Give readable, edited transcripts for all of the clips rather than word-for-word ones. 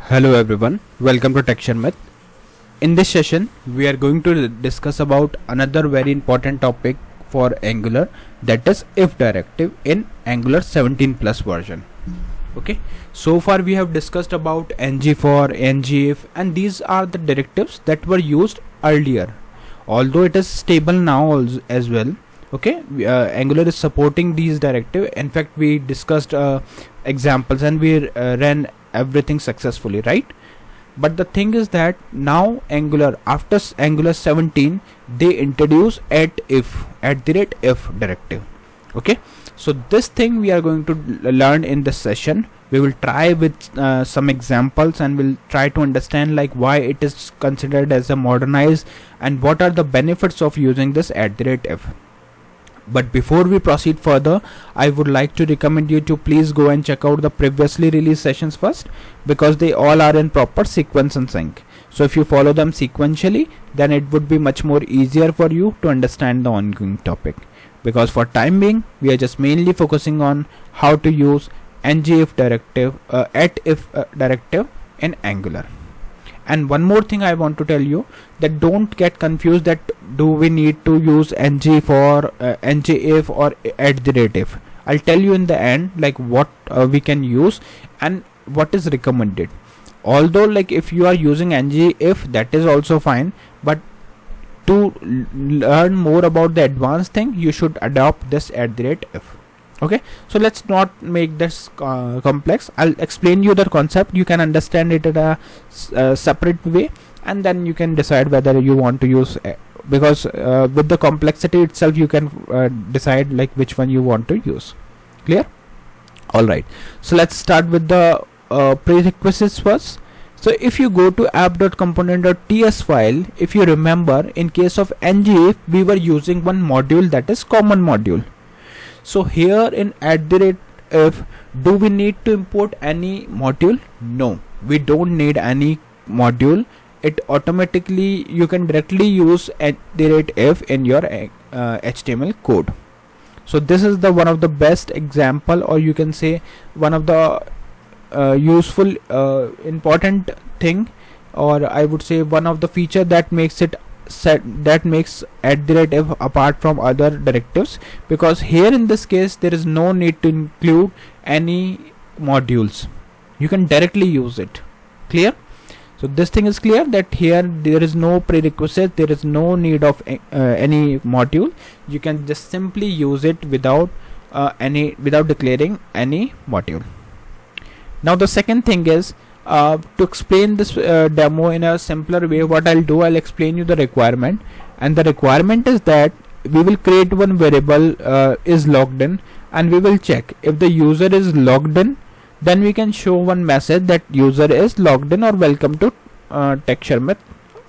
Hello everyone, welcome to Sharmit. In this session, we are going to discuss about another very important topic for Angular, that is ifDirective in Angular 17 plus version. Okay, so far we have discussed about ngFor, ngIf, and these are the directives that were used earlier. Although it is stable now as well. Okay, Angular is supporting these directives. In fact, we discussed examples and we ran everything successfully, right? But the thing is that now Angular, after Angular 17, they introduce if directive. Okay, so this thing we are going to learn in this session. We will try with some examples and we'll try to understand like why it is considered as a modernized and what are the benefits of using this if. But before we proceed further, I would like to recommend you to please go and check out the previously released sessions first, because they all are in proper sequence and sync. So if you follow them sequentially, then it would be much more easier for you to understand the ongoing topic. Because for time being, we are just mainly focusing on how to use ngIf directive, directive in Angular. And one more thing I want to tell you, that don't get confused that do we need to use ngIf or @directive. I'll tell you in the end like what we can use and what is recommended. Although like if you are using ngIf, that is also fine, but to learn more about the advanced thing, you should adopt this @if. Okay, so let's not make this complex. I'll explain you the concept. You can understand it in a separate way, and then you can decide whether you want to use because with the complexity itself you can decide like which one you want to use. Clear? Alright, so let's start with the prerequisites first. So if you go to app.component.ts file, if you remember, in case of ngIf we were using one module, that is common module. So here in @if, do we need to import any module? No, we don't need any module. It automatically, you can directly use @if in your HTML code. So this is the one of the best example, or you can say one of the useful important thing, or I would say one of the feature that makes it @directive apart from other directives, because here in this case there is no need to include any modules. You can directly use it. Clear? So this thing is clear that here there is no prerequisite, there is no need of any module. You can just simply use it without declaring any module. Now the second thing is, to explain this demo in a simpler way, what I'll do, I'll explain you the requirement, and the requirement is that we will create one variable is logged in, and we will check if the user is logged in, then we can show one message that user is logged in or welcome to Sharmit,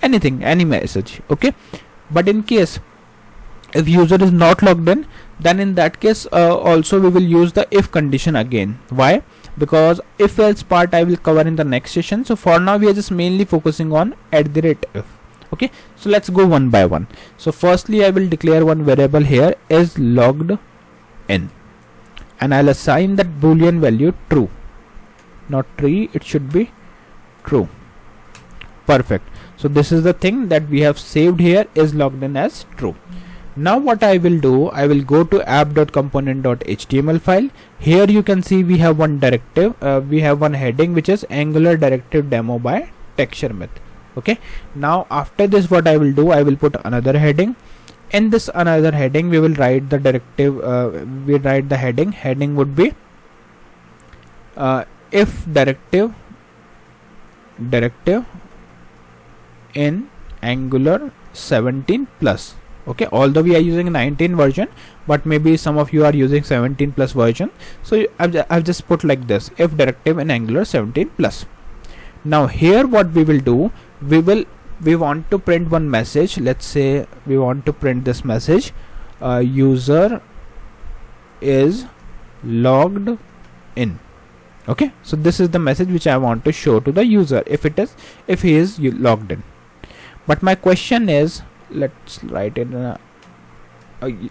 any message. Okay, but in case if user is not logged in, then in that case also we will use the if condition again. Why? Because if else part I will cover in the next session. So for now we are just mainly focusing on @if. Okay, so let's go one by one. So firstly I will declare one variable here is logged in, and I'll assign that boolean value true, not tree, it should be true. Perfect. So this is the thing that we have saved here, is logged in as true. Now what I will do, I will go to app.component.html file. Here you can see we have one directive, we have one heading which is Angular Directive Demo by Sharmit. Okay, now after this what I will do, I will put another heading. In this another heading we will write the directive, we write the heading would be if directive in Angular 17 plus. Okay, although we are using 19 version, but maybe some of you are using 17 plus version, so I've just put like this, if directive in Angular 17 plus. Now here what we will do, we want to print one message. Let's say we want to print this message, user is logged in. Okay, so this is the message which I want to show to the user if he is logged in. But my question is, let's write it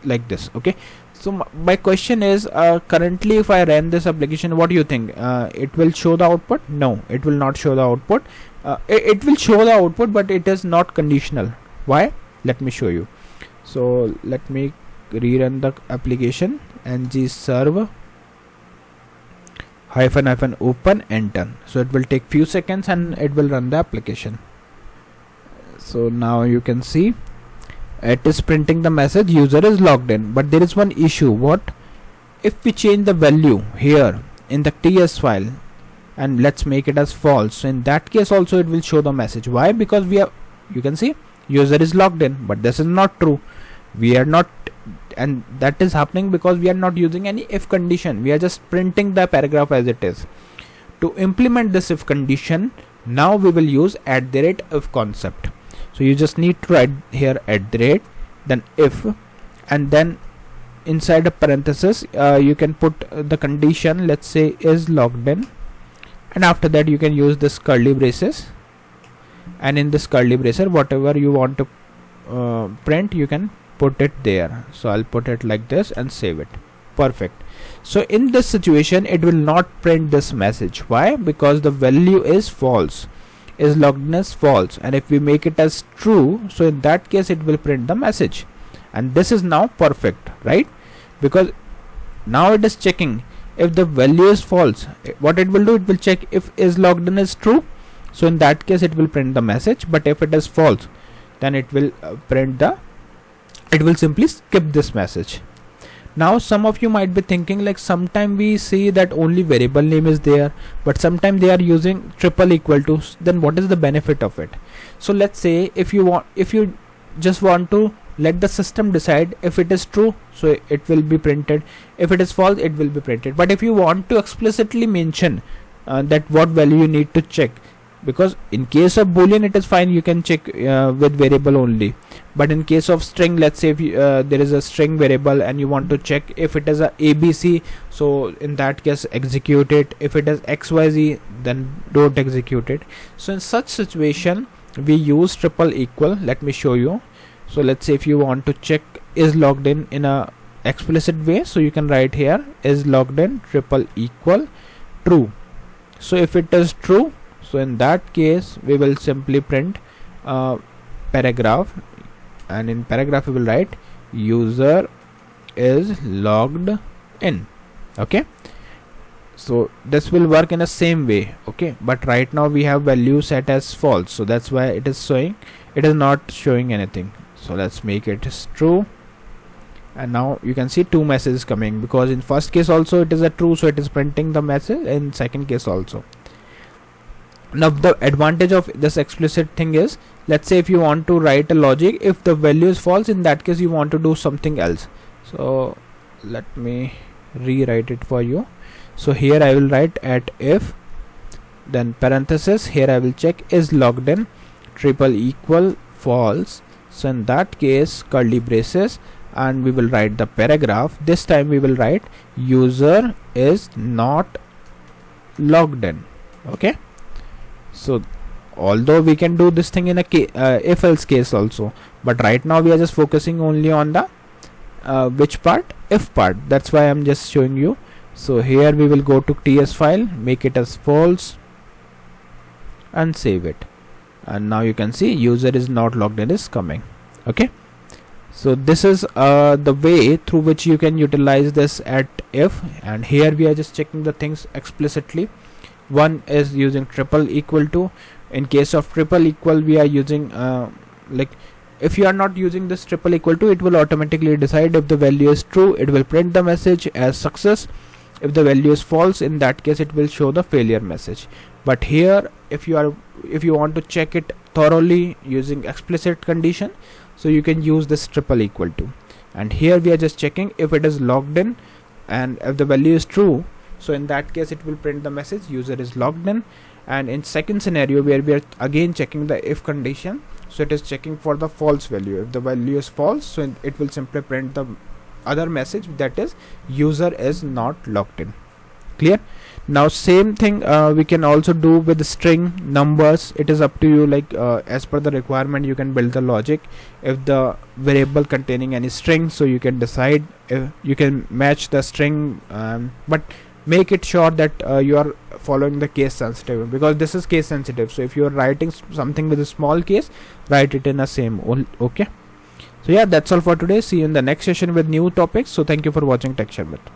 like this. Okay, So my question is, currently if I run this application, what do you think? It will show the output? No, it will not show the output. It will show the output, but it is not conditional. Why? Let me show you. So let me rerun the application. ngserve -open enter. So it will take few seconds and it will run the application. So now you can see it is printing the message user is logged in, but there is one issue. What if we change the value here in the TS file and let's make it as false? So in that case also it will show the message. Why? Because we have, you can see user is logged in, but this is not true. We are not, and that is happening because we are not using any if condition. We are just printing the paragraph as it is. To implement this if condition, now we will use @if concept. So you just need to write here @ then if, and then inside a parenthesis you can put the condition, let's say is logged in, and after that you can use this curly braces, and in this curly braces whatever you want to print you can put it there. So I'll put it like this and save it. Perfect. So in this situation it will not print this message. Why? Because the value is false, is logged in as false, and if we make it as true, so in that case it will print the message. And this is now perfect, right? Because now it is checking if the value is false. What it will do, it will check if is logged in is true, so in that case it will print the message. But if it is false, then it will it will simply skip this message. Now some of you might be thinking, like, sometime we see that only variable name is there, but sometime they are using triple equal to. Then what is the benefit of it? So let's say if you just want to let the system decide if it is true, so it will be printed. If it is false, it will be printed. But if you want to explicitly mention that what value you need to check, because in case of boolean it is fine, you can check with variable only, but in case of string, let's say if there is a string variable and you want to check if it is a ABC, so in that case execute it. If it is XYZ, then don't execute it. So in such situation we use triple equal. Let me show you. So let's say if you want to check is logged in a explicit way, so you can write here is logged in triple equal true. So if it is true, so in that case we will simply print paragraph, and in paragraph we will write user is logged in. Okay, so this will work in the same way. Okay, but right now we have value set as false, so that's why it is showing, it is not showing anything. So let's make it as true, and now you can see two messages coming, because in first case also it is a true, so it is printing the message, in second case also. Now the advantage of this explicit thing is, let's say if you want to write a logic, if the value is false, in that case you want to do something else. So let me rewrite it for you. So here I will write @if, then parenthesis, here I will check is logged in triple equal false. So in that case curly braces, and we will write the paragraph. This time we will write user is not logged in. Okay, so although we can do this thing in a if else case also, but right now we are just focusing only on the which part, if part. That's why I'm just showing you. So here we will go to TS file, make it as false and save it, and now you can see user is not logged in is coming. Okay, so this is the way through which you can utilize this @if, and here we are just checking the things explicitly. One is using triple equal to. In case of triple equal, we are using like, if you are not using this triple equal to, it will automatically decide if the value is true, it will print the message as success. If the value is false, in that case it will show the failure message. But here if you want to check it thoroughly using explicit condition, so you can use this triple equal to, and here we are just checking if it is logged in, and if the value is true, so in that case it will print the message user is logged in. And in second scenario where we are again checking the if condition, so it is checking for the false value. If the value is false, so it will simply print the other message, that is user is not logged in. Clear? Now same thing we can also do with the string, numbers. It is up to you, like as per the requirement you can build the logic. If the variable containing any string, so you can decide if you can match the string, but make it sure that you are following the case sensitive, because this is case sensitive. So if you are writing something with a small case, write it in a same. Okay, so yeah, that's all for today. See you in the next session with new topics. So thank you for watching Tech Sharmit.